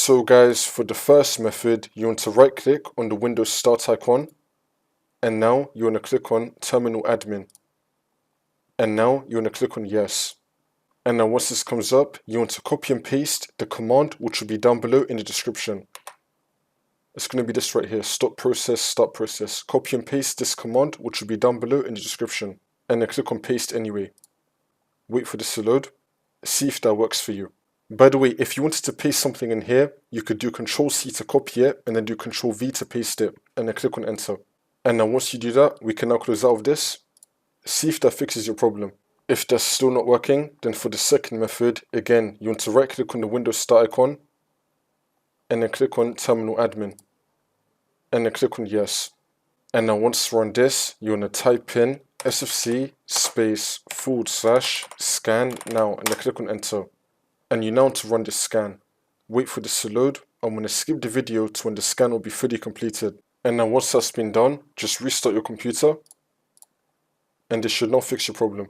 So guys, for the first method, you want to right click on the Windows Start icon, and now you want to click on Terminal Admin, and now you want to click on Yes. And now once this comes up, you want to copy and paste the command which will be down below in the description. It's going to be this right here, stop process, start process. Copy and paste this command which will be down below in the description, and then click on paste anyway. Wait for this to load, see if that works for you. By the way, if you wanted to paste something in here, you could do Ctrl-C to copy it, and then do Ctrl-V to paste it, and then click on enter. And now once you do that, we can now close out of this. See if that fixes your problem. If that's still not working, then for the second method, again, you want to right click on the Windows Start icon, and then click on Terminal Admin, and then click on Yes. And now once we're on this, you want to type in sfc /scan now, and then click on enter. And you now want to run this scan. Wait for this to load. I'm going to skip the video to when the scan will be fully completed. And now once that's been done, just restart your computer, and this should now fix your problem.